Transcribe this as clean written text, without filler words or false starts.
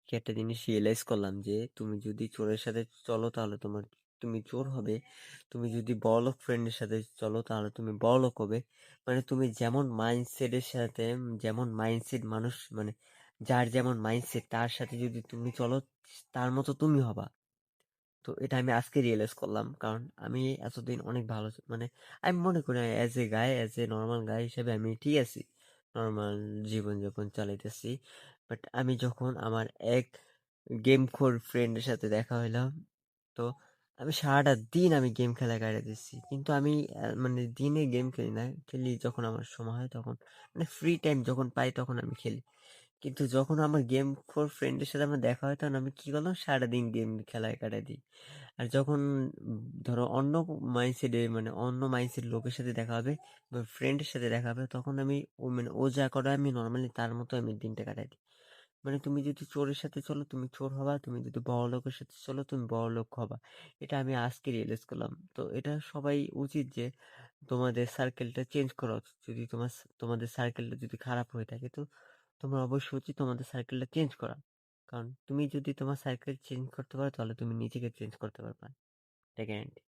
কি একটা জিনিস রিয়ালাইজ করলাম যে তুমি যদি চোরের সাথে চলো তাহলে তুমি চোর হবে। তুমি যদি বড়লোক ফ্রেন্ডের সাথে চলো তাহলে তুমি বড়লোক হবে। মানে তুমি যেমন মাইন্ডসেটের সাথে যেমন মাইন্ডসেট মানুষ মানে যার যেমন মাইন্ডসেট তার সাথে যদি তুমি চলো তার মতো তুমি হবা। তো এটা আমি আজকে রিয়েলাইজ করলাম, কারণ আমি এতদিন অনেক ভালো মানে আমি মনে করি অ্যাজ এ নর্মাল গাই হিসেবে আমি ঠিক আছি, নর্মাল জীবনযাপন চালাইতেছি। বাট আমি যখন আমার এক গেম খোর ফ্রেন্ডের সাথে দেখা হইলাম, তো আমি সারাটা দিন আমি গেম খেলা কাটিয়ে দিচ্ছি, কিন্তু আমি মানে দিনে গেম খেলি না, খেলি যখন আমার সময় হয় তখন, মানে ফ্রি টাইম যখন পাই তখন আমি খেলি। কিন্তু যখন আমার গেম খোর ফ্রেন্ডের সাথে আমার দেখা হয় তখন আমি কি করলাম, সারাদিন গেম খেলায় কাটাই দিই। আর যখন ধরো অন্য মাইন্ডসেটে মানে অন্য মাইন্ডসেট লোকের সাথে দেখা হবে বা ফ্রেন্ডের সাথে দেখা হবে, তখন আমি ও যা করে আমি নর্মালি তার মতো আমি দিনটা কাটাই দিই। মানে তুমি যদি চোরের সাথে চলো তুমি চোর হবা, তুমি যদি বড় লোকের সাথে চলো তুমি বড় লোক হবা। এটা আমি আজকে রিয়েলাইজ করলাম। তো এটা সবাই উচিত যে তোমাদের সার্কেলটা চেঞ্জ করা উচিত। যদি তোমাদের সার্কেলটা যদি খারাপ হয়ে থাকে, তো তোমার অবশ্যই উচিত তোমাদের সার্কেলটা চেঞ্জ করা। কারণ তুমি যদি তোমার সার্কেল চেঞ্জ করতে পারো তাহলে তুমি নিজেকে চেঞ্জ করতে পারবা। এটা গ্যারান্টি।